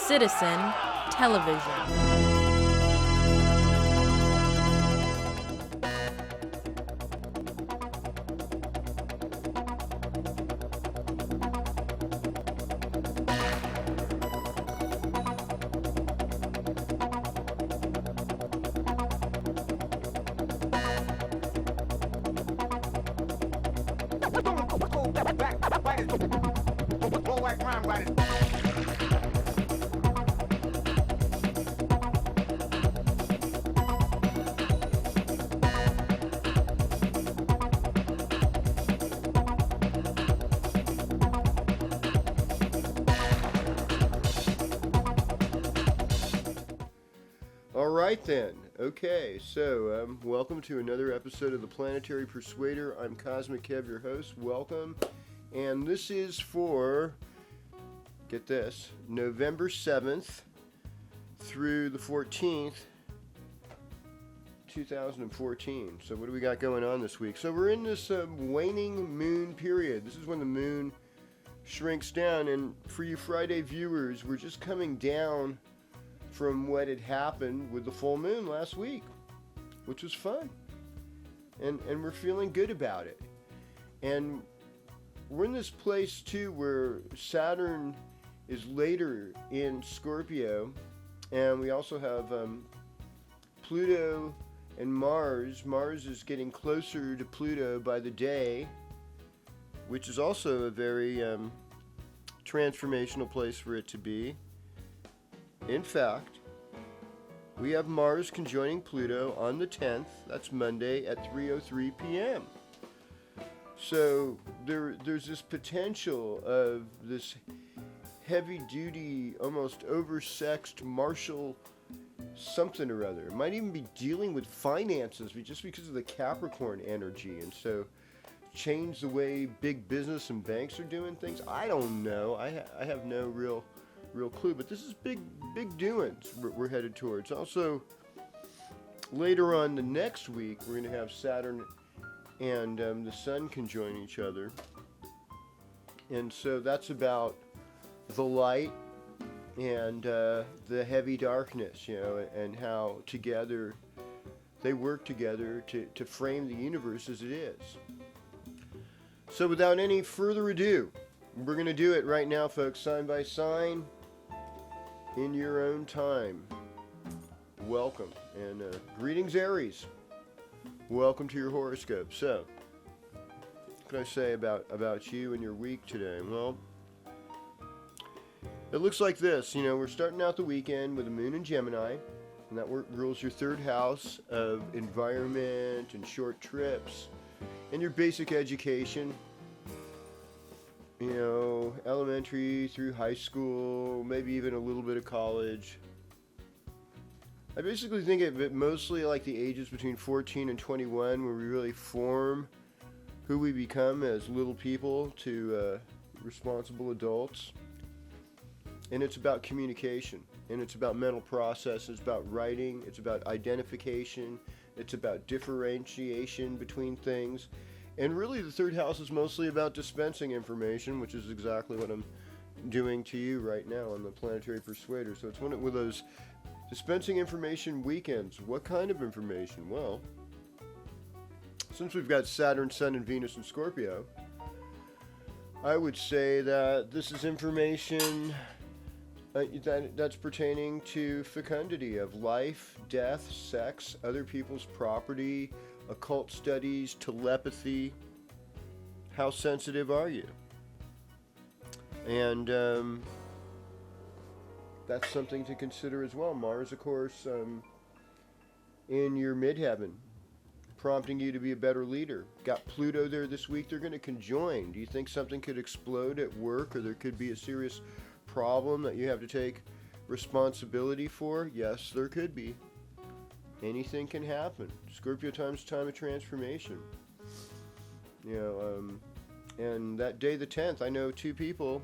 Citizen Television. Alright then, okay, so welcome to another episode of the Planetary Persuader. I'm KozMcKev's, your host, welcome, and this is for, get this, November 7th through the 14th, 2014. So what do we got going on this week? So we're in this waning moon period. This is when the moon shrinks down, and for you Friday viewers, we're just coming down from what had happened with the full moon last week, which was fun, and we're feeling good about it. And we're in this place too where Saturn is later in Scorpio, and we also have Pluto and Mars. Mars is getting closer to Pluto by the day, which is also a very transformational place for it to be. In fact, we have Mars conjoining Pluto on the 10th, that's Monday, at 3:03 p.m. So there's this potential of this heavy-duty, almost oversexed martial something or other. It might even be dealing with finances just because of the Capricorn energy, and so change the way big business and banks are doing things. I don't know. I have no real clue, but this is big doings we're headed towards. Also, later on the next week, we're going to have Saturn and the Sun conjoin each other, and so that's about the light and the heavy darkness, and how together they work together to frame the universe as it is. So without any further ado, we're going to do it right now, folks, sign by sign, in your own time. Welcome, and greetings, Aries. Welcome to your horoscope. So, what can I say about you and your week today? Well, it looks like this. We're starting out the weekend with a moon in Gemini, and that rules your third house of environment and short trips and your basic education. Elementary through high school, maybe even a little bit of college. I basically think of it mostly like the ages between 14 and 21, where we really form who we become as little people to responsible adults. And it's about communication, and it's about mental process, it's about writing, it's about identification, it's about differentiation between things. And really, the third house is mostly about dispensing information, which is exactly what I'm doing to you right now on the Planetary Persuader. So it's one of those dispensing information weekends. What kind of information? Well, since we've got Saturn, Sun, and Venus in Scorpio, I would say that this is information that's pertaining to fecundity of life, death, sex, other people's property, occult studies, telepathy. How sensitive are you? And that's something to consider as well. Mars, of course, in your midheaven, prompting you to be a better leader. Got Pluto there this week. They're going to conjoin. Do you think something could explode at work, or there could be a serious problem that you have to take responsibility for? Yes, there could be. Anything can happen. Scorpio time's time of transformation. And that day, the 10th, I know 2 people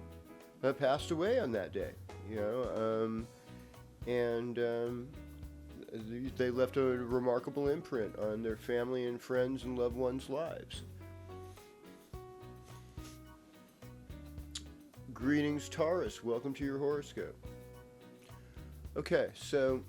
have passed away on that day. They left a remarkable imprint on their family and friends and loved ones' lives. Greetings, Taurus. Welcome to your horoscope. Okay, so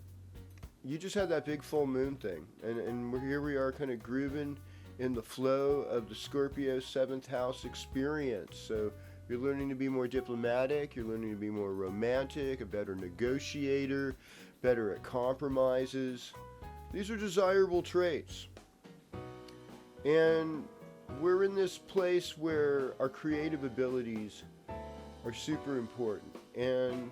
you just had that big full moon thing, and here we are kind of grooving in the flow of the Scorpio 7th house experience. So you're learning to be more diplomatic, you're learning to be more romantic, a better negotiator, better at compromises. These are desirable traits. And we're in this place where our creative abilities are super important. And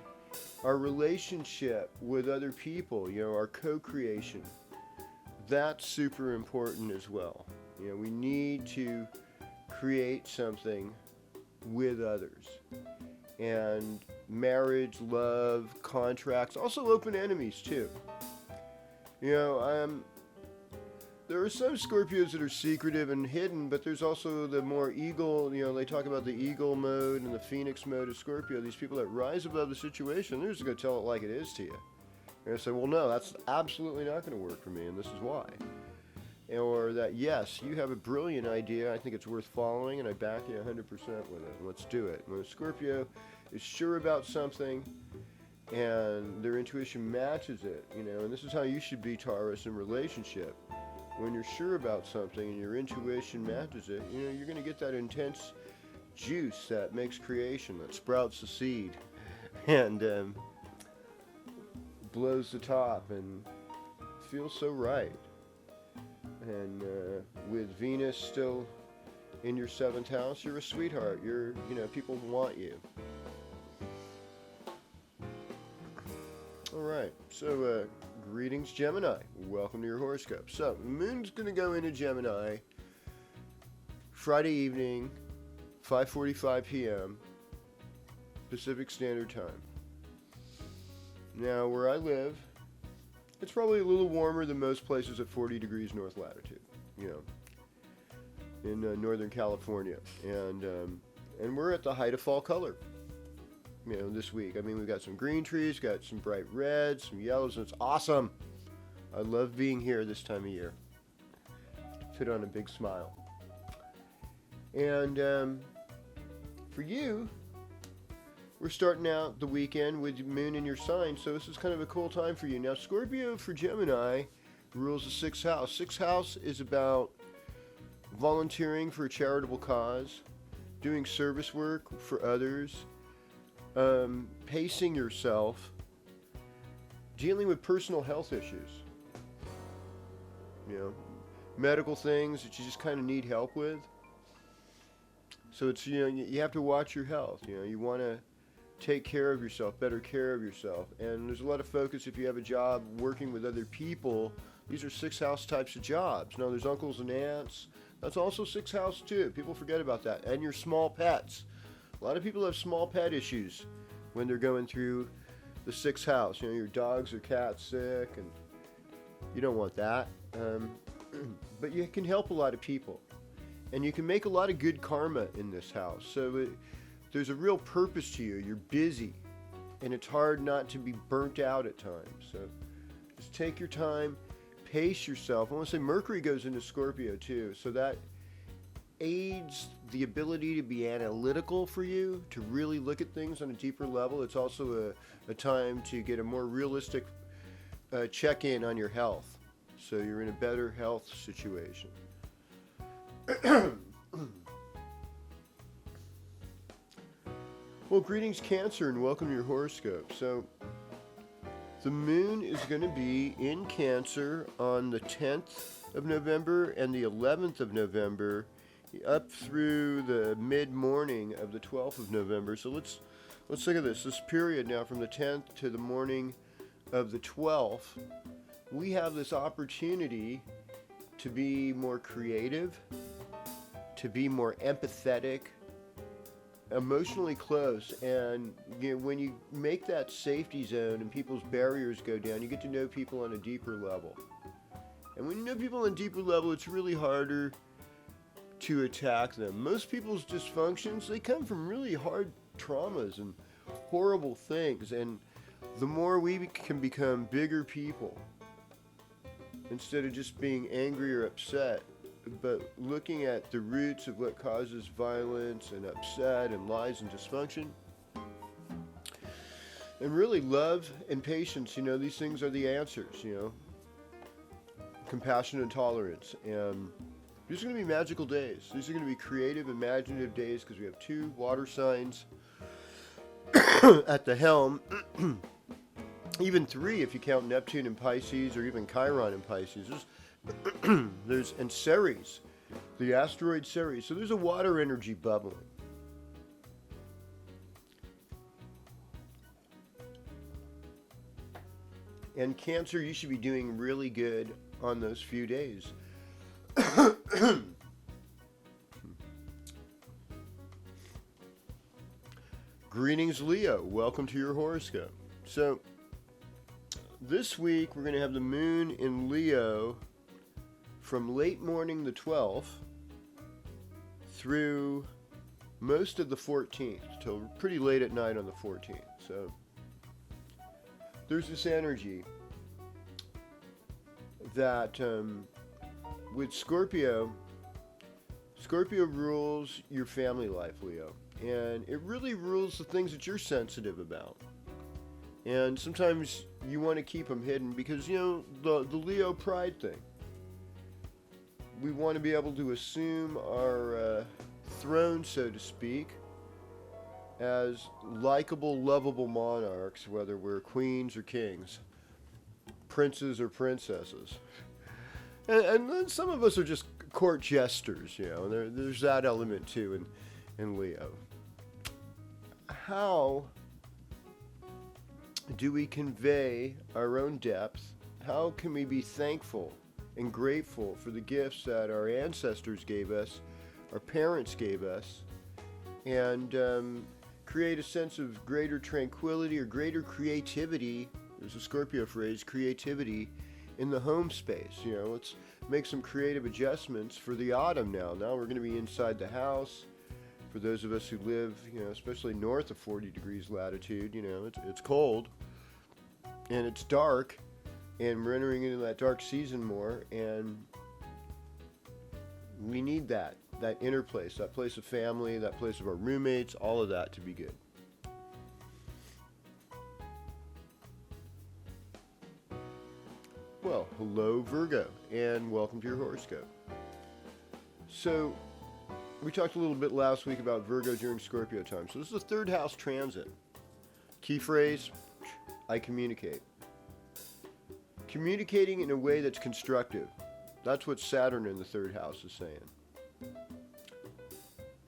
our relationship with other people, our co-creation, that's super important as well. We need to create something with others. And marriage, love, contracts, also open enemies too. There are some Scorpios that are secretive and hidden, but there's also the more eagle, they talk about the eagle mode and the phoenix mode of Scorpio. These people that rise above the situation, they're just going to tell it like it is to you. They're going to say, well, no, that's absolutely not going to work for me, and this is why. Or that, yes, you have a brilliant idea, I think it's worth following, and I back you 100% with it. Let's do it. When a Scorpio is sure about something, and their intuition matches it, and this is how you should be, Taurus, in relationship. When you're sure about something and your intuition matches it, you're going to get that intense juice that makes creation, that sprouts the seed and blows the top and feels so right. And with Venus still in your 7th house, you're a sweetheart. People want you. All right, so greetings, Gemini. Welcome to your horoscope. So, the moon's going to go into Gemini Friday evening, 5:45 p.m. Pacific Standard Time. Now, where I live, it's probably a little warmer than most places at 40 degrees north latitude, in Northern California. And we're at the height of fall color. This week. We've got some green trees, got some bright reds, some yellows, and it's awesome. I love being here this time of year. Put on a big smile. And for you, we're starting out the weekend with moon in your sign, so this is kind of a cool time for you. Now, Scorpio for Gemini rules the 6th house. 6th house is about volunteering for a charitable cause, doing service work for others, pacing yourself, dealing with personal health issues, medical things that you just kind of need help with. So it's, you have to watch your health. You want to take care of yourself, better care of yourself. And there's a lot of focus if you have a job working with other people. These are 6th house types of jobs. Now there's uncles and aunts. That's also 6th house too. People forget about that. And your small pets. A lot of people have small pet issues when they're going through the 6th house. Your dogs or cats sick, and you don't want that. But you can help a lot of people. And you can make a lot of good karma in this house. So there's a real purpose to you. You're busy. And it's hard not to be burnt out at times. So just take your time, pace yourself. I want to say Mercury goes into Scorpio too. So that aids the ability to be analytical for you, to really look at things on a deeper level. It's also a time to get a more realistic check-in on your health. So you're in a better health situation. Well, greetings, Cancer, and welcome to your horoscope. So the moon is going to be in Cancer on the 10th of November and the 11th of November, up through the mid-morning of the 12th of November. So let's look at this period now from the 10th to the morning of the 12th. We have this opportunity to be more creative, to be more empathetic, emotionally close. And when you make that safety zone and people's barriers go down, you get to know people on a deeper level. And when you know people on a deeper level, it's really harder to attack them. Most people's dysfunctions, they come from really hard traumas and horrible things. And the more we can become bigger people, instead of just being angry or upset, but looking at the roots of what causes violence and upset and lies and dysfunction, And really, love and patience, these things are the answers, Compassion and tolerance. And these are going to be magical days. These are going to be creative, imaginative days because we have 2 water signs at the helm. Even 3 if you count Neptune in Pisces or even Chiron in Pisces. There's and Ceres, the asteroid Ceres. So there's a water energy bubbling. And Cancer, you should be doing really good on those few days. Greetings, Leo. Welcome to your horoscope. So, this week we're going to have the moon in Leo from late morning the 12th through most of the 14th, till pretty late at night on the 14th. So, there's this energy that with Scorpio rules your family life, Leo. And it really rules the things that you're sensitive about. And sometimes you want to keep them hidden because, the Leo pride thing. We want to be able to assume our throne, so to speak, as likable, lovable monarchs, whether we're queens or kings, princes or princesses. And then some of us are just court jesters, and there's that element too in Leo. How do we convey our own depth? How can we be thankful and grateful for the gifts that our ancestors gave us, our parents gave us, and create a sense of greater tranquility or greater creativity? There's a Scorpio phrase, creativity, in the home space. Let's make some creative adjustments for the autumn now. Now we're going to be inside the house. For those of us who live, especially north of 40 degrees latitude, it's cold and it's dark, and we're entering into that dark season more, and we need that inner place, that place of family, that place of our roommates, all of that to be good. Well, hello Virgo, and welcome to your horoscope. So, we talked a little bit last week about Virgo during Scorpio time. So this is the 3rd house transit. Key phrase, I communicate. Communicating in a way that's constructive. That's what Saturn in the 3rd house is saying.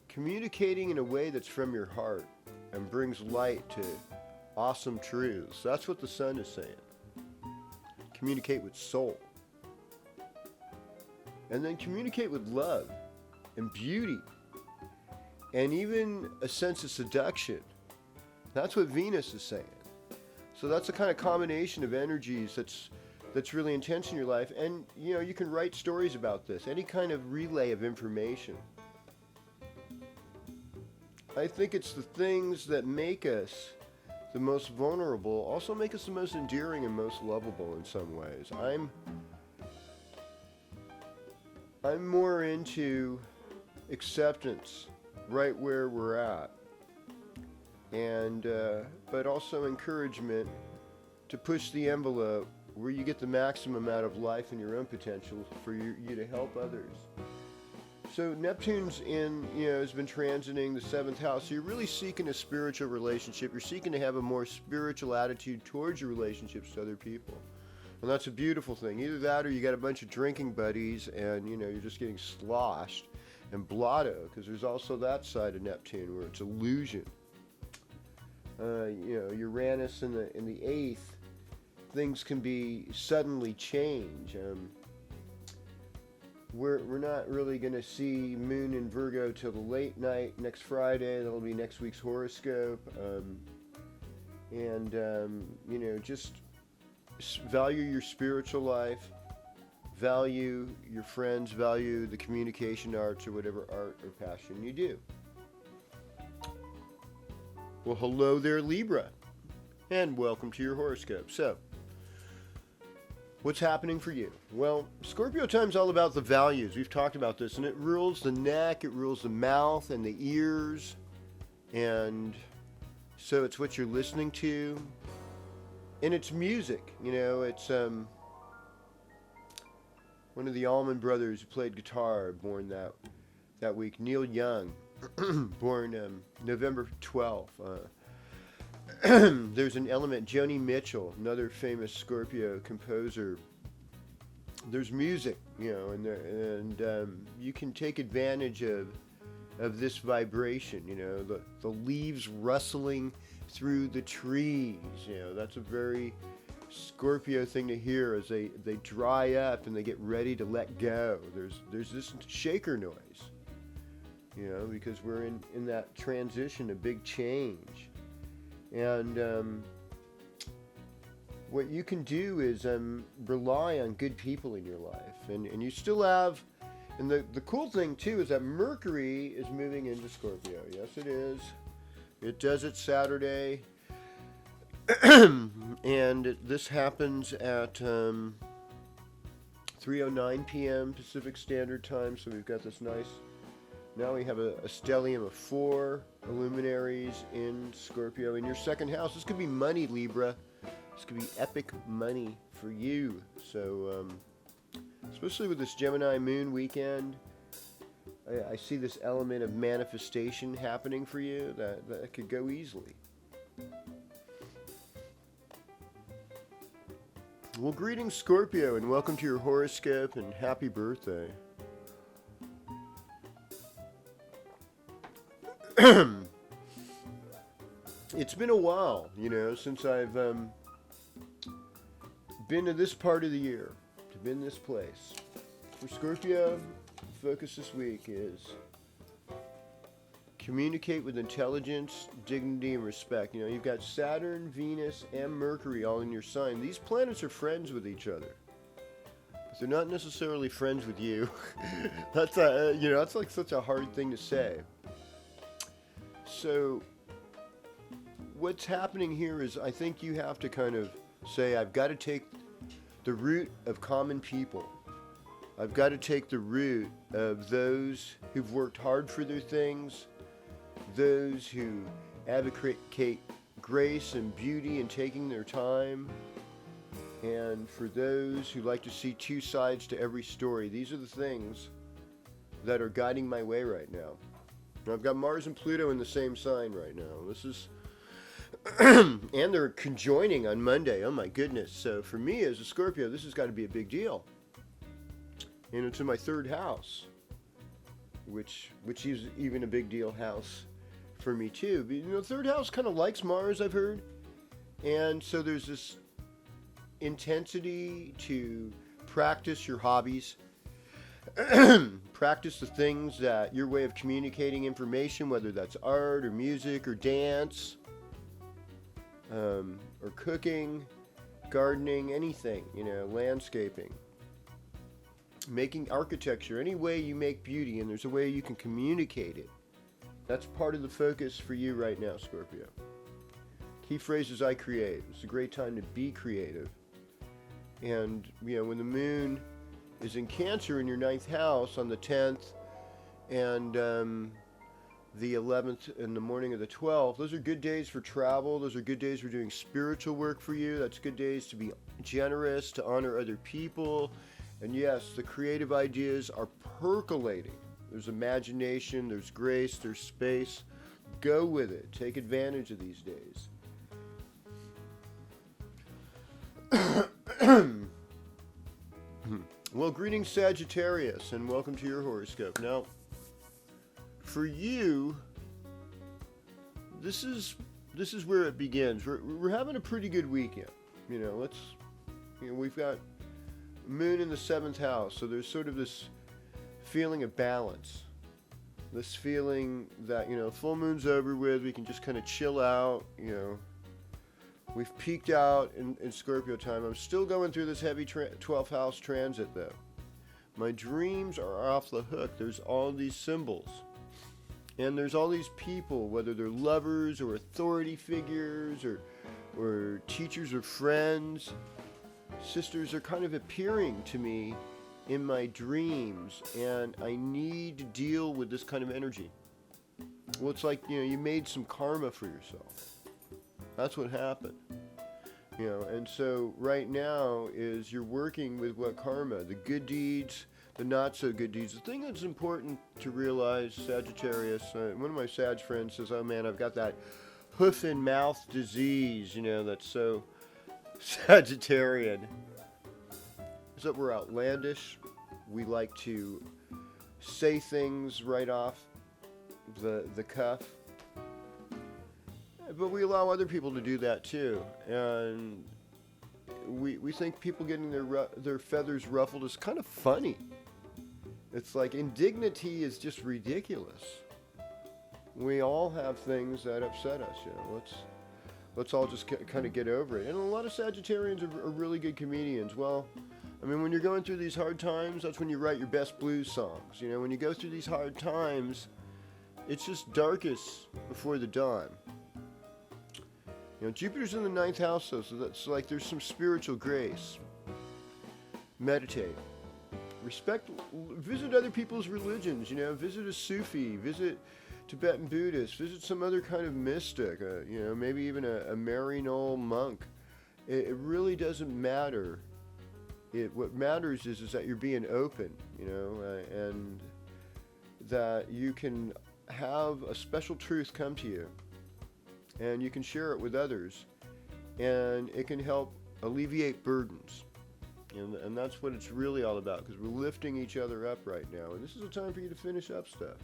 Communicating in a way that's from your heart and brings light to awesome truths. That's what the Sun is saying. Communicate with soul. And then communicate with love and beauty, and even a sense of seduction. That's what Venus is saying. So that's the kind of combination of energies that's really intense in your life. And you can write stories about this, any kind of relay of information. I think it's the things that make us the most vulnerable also make us the most endearing and most lovable in some ways. I'm more into acceptance right where we're at, and but also encouragement to push the envelope where you get the maximum out of life and your own potential for you to help others. So Neptune's has been transiting the 7th house. So you're really seeking a spiritual relationship. You're seeking to have a more spiritual attitude towards your relationships to other people. And that's a beautiful thing. Either that or you got a bunch of drinking buddies and, you're just getting sloshed. And blotto, because there's also that side of Neptune where it's illusion. Uranus in the 8th, things can be suddenly change. We're not really going to see Moon in Virgo till the late night next Friday. That'll be next week's horoscope. Just value your spiritual life. Value your friends, value the communication arts or whatever art or passion you do. Well, hello there, Libra, and welcome to your horoscope. So, what's happening for you? Well, Scorpio time's all about the values. We've talked about this, and it rules the neck, it rules the mouth and the ears, and So it's what you're listening to, and it's music. It's one of the Allman Brothers who played guitar, born that week. Neil Young, born November 12th. There's an element, Joni Mitchell, another famous Scorpio composer. There's music, and you can take advantage of this vibration, the leaves rustling through the trees. That's a very Scorpio thing to hear as they dry up and they get ready to let go. There's this shaker noise, because we're in that transition, a big change. And what you can do is rely on good people in your life, and you still have. And the cool thing too is that Mercury is moving into Scorpio. Yes, it is. It does it Saturday. And this happens at 3:09 p.m. Pacific Standard Time. So we've got this nice. Now we have a stellium of 4 luminaries in Scorpio. In your second house, this could be money, Libra. This could be epic money for you. So, especially with this Gemini moon weekend, I see this element of manifestation happening for you that could go easily. Well, greetings, Scorpio, and welcome to your horoscope, and happy birthday. It's been a while, since I've been to this part of the year, to been this place. For Scorpio, the focus this week is communicate with intelligence, dignity, and respect. You've got Saturn, Venus, and Mercury all in your sign. These planets are friends with each other, but they're not necessarily friends with you. That's like such a hard thing to say. So what's happening here is I think you have to kind of say, I've got to take the route of common people. I've got to take the route of those who've worked hard for their things, those who advocate grace and beauty and taking their time, and for those who like to see two sides to every story. These are the things that are guiding my way right now. I've got Mars and Pluto in the same sign right now. This is, and they're conjoining on Monday. Oh my goodness. So for me as a Scorpio, this has got to be a big deal. And it's in my third house, which is even a big deal house for me too. But, third house kind of likes Mars, I've heard. And so there's this intensity to practice your hobbies. Practice the things that your way of communicating information, whether that's art or music or dance, or cooking, gardening, anything, landscaping, making architecture, any way you make beauty, and there's a way you can communicate it. That's part of the focus for you right now, Scorpio. Key phrases: I create. It's a great time to be creative. And, when the moon is in Cancer in your 9th house on the 10th and the 11th in the morning of the 12th, those are good days for travel. Those are good days for doing spiritual work for you. That's good days to be generous, to honor other people. And yes, the creative ideas are percolating. There's imagination, there's grace, there's space. Go with it. Take advantage of these days. Well, greetings, Sagittarius, and welcome to your horoscope. Now, for you, this is where it begins. We're having a pretty good weekend. We've got Moon in the 7th house, so there's sort of this feeling of balance. This feeling that, full moon's over with, we can just kind of chill out, We've peaked out in Scorpio time. I'm still going through this heavy 12th house transit, though. My dreams are off the hook. There's all these symbols. And there's all these people, whether they're lovers or authority figures or teachers or friends. Sisters are kind of appearing to me in my dreams, and I need to deal with this kind of energy. Well, it's like, you made some karma for yourself. That's what happened. And so right now is you're working with what karma, the good deeds, the not so good deeds. The thing that's important to realize, Sagittarius, one of my Sag friends says, oh man, I've got that hoof and mouth disease, that's so Sagittarian. Is that we're outlandish. We like to say things right off the cuff. But we allow other people to do that too. And we think people getting their feathers ruffled is kind of funny. It's like indignity is just ridiculous. We all have things that upset us, Let's all just kind of get over it. And a lot of Sagittarians are really good comedians. Well, I mean, when you're going through these hard times, that's when you write your best blues songs. When you go through these hard times, it's just darkest before the dawn. Jupiter's in the 9th house, though, so that's like there's some spiritual grace. Meditate. Respect, visit other people's religions, visit a Sufi, visit Tibetan Buddhist, visit some other kind of mystic, maybe even a Maryknoll monk. It really doesn't matter. What matters is that you're being open, and that you can have a special truth come to you, and you can share it with others, and it can help alleviate burdens. And that's what it's really all about, because we're lifting each other up right now, and this is a time for you to finish up stuff.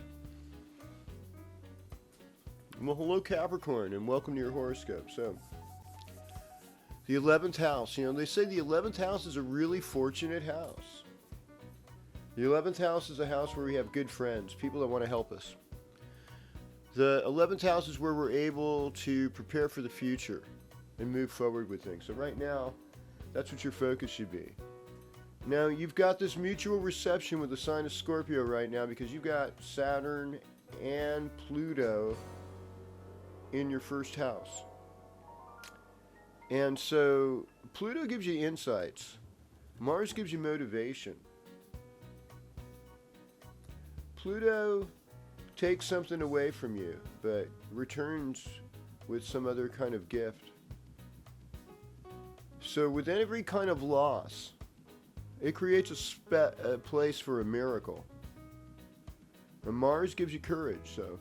Well, hello Capricorn, and welcome to your horoscope. So, the 11th house, they say the 11th house is a really fortunate house. The 11th house is a house where we have good friends, people that want to help us. The 11th house is where we're able to prepare for the future and move forward with things. So right now, that's what your focus should be. Now, you've got this mutual reception with the sign of Scorpio right now because you've got Saturn and Pluto in your first house. And so Pluto gives you insights. Mars gives you motivation. Pluto takes something away from you, but returns with some other kind of gift. So with every kind of loss, it creates a place for a miracle. And Mars gives you courage, so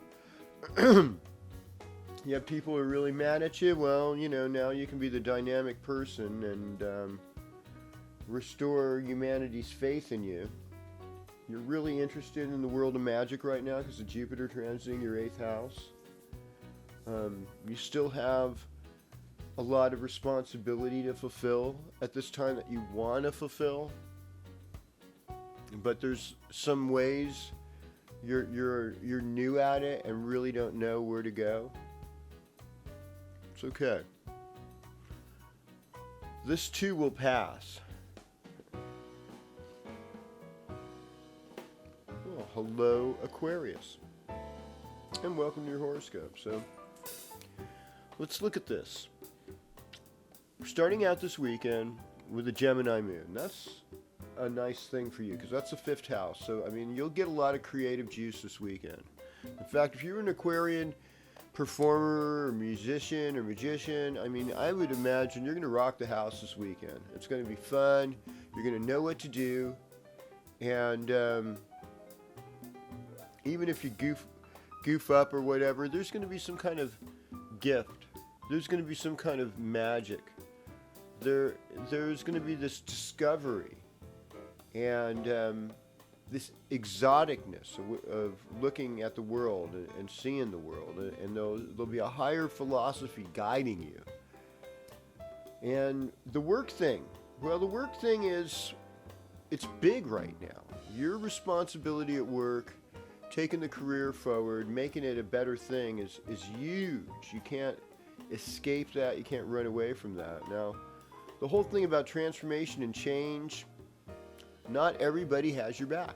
you have people who are really mad at you. Well, now you can be the dynamic person and restore humanity's faith in you. You're really interested in the world of magic right now because of Jupiter transiting your 8th house. You still have a lot of responsibility to fulfill at this time that you want to fulfill. But there's some ways you're new at it and really don't know where to go. It's okay. This too will pass. Well, hello Aquarius, and welcome to your horoscope. So let's look at this. We're starting out this weekend with a Gemini moon. That's a nice thing for you because that's the 5th house. So, I mean, you'll get a lot of creative juice this weekend. In fact, if you're an Aquarian performer or musician or magician, I mean, I would imagine you're going to rock the house this weekend. It's going to be fun. You're going to know what to do. And even if you goof up or whatever, there's going to be some kind of gift. There's going to be some kind of magic. There's going to be this discovery and this exoticness of looking at the world and seeing the world, and there'll be a higher philosophy guiding you. And the work thing, well, the work thing is, it's big right now. Your responsibility at work, taking the career forward, making it a better thing is huge. You can't escape that. You can't run away from that. Now, the whole thing about transformation and change, not everybody has your back.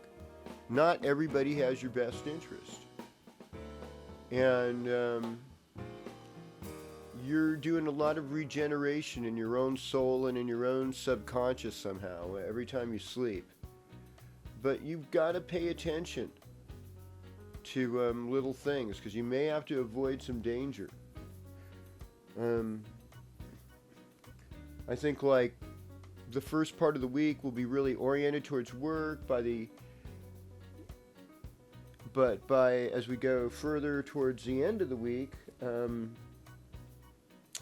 Not everybody has your best interest. And you're doing a lot of regeneration in your own soul and in your own subconscious somehow every time you sleep. But you've got to pay attention to little things because you may have to avoid some danger. I think like the first part of the week will be really oriented towards work. But as we go further towards the end of the week,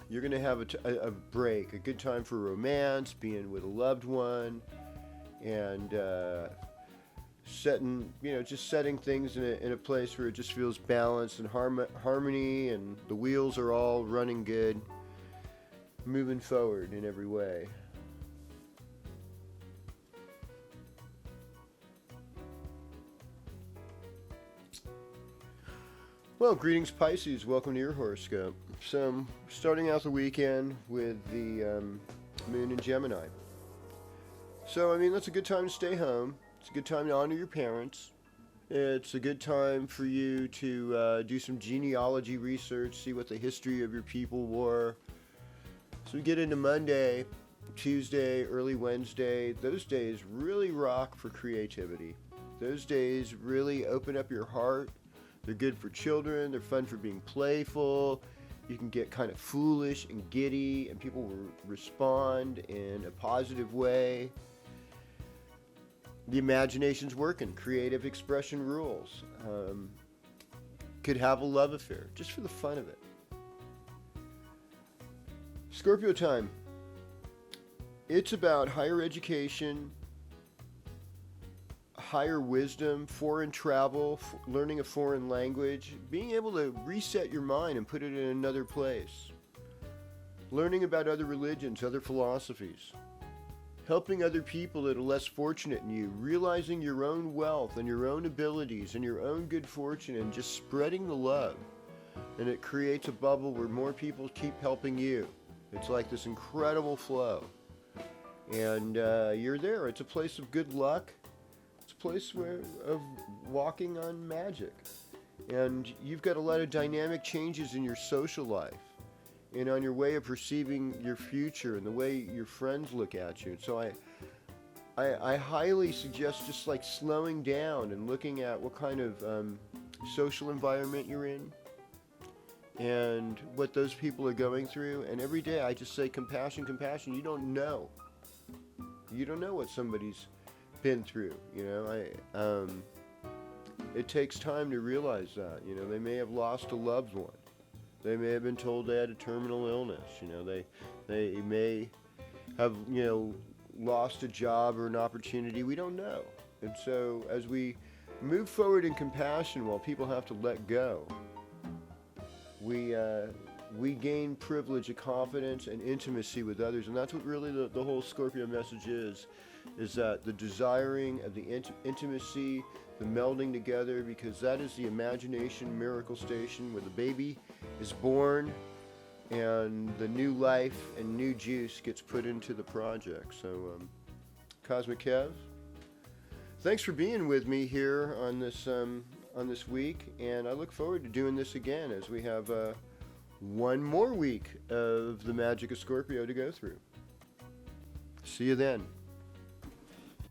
you're going to have a break, a good time for romance, being with a loved one, and setting things in a place where it just feels balanced and harmony, and the wheels are all running good, moving forward in every way. Well, greetings Pisces, welcome to your horoscope. So I'm starting out the weekend with the moon in Gemini. So I mean, that's a good time to stay home. It's a good time to honor your parents. It's a good time for you to do some genealogy research, see what the history of your people were. So we get into Monday, Tuesday, early Wednesday. Those days really rock for creativity. Those days really open up your heart. They're good for children. They're fun for being playful. You can get kind of foolish and giddy, and people will respond in a positive way. The imagination's working. Creative expression rules. Could have a love affair, just for the fun of it. Scorpio time. It's about higher education, higher wisdom, foreign travel, learning a foreign language, being able to reset your mind and put it in another place, learning about other religions, other philosophies, helping other people that are less fortunate than you, realizing your own wealth and your own abilities and your own good fortune, and just spreading the love. And it creates a bubble where more people keep helping you. It's like this incredible flow. And you're there. It's a place of good luck. Place of walking on magic, and you've got a lot of dynamic changes in your social life and on your way of perceiving your future and the way your friends look at you. And so I highly suggest just like slowing down and looking at what kind of social environment you're in and what those people are going through. And every day I just say compassion. You don't know what somebody's been through, it takes time to realize that, they may have lost a loved one, they may have been told they had a terminal illness, they may have, lost a job or an opportunity, we don't know. And so as we move forward in compassion while people have to let go, we gain privilege of confidence and intimacy with others. And that's what really the whole Scorpio message is that the desiring of the intimacy, the melding together, because that is the imagination miracle station where the baby is born and the new life and new juice gets put into the project. So KozMcKev's, thanks for being with me here on this week, and I look forward to doing this again as we have one more week of the magic of Scorpio to go through. See you then.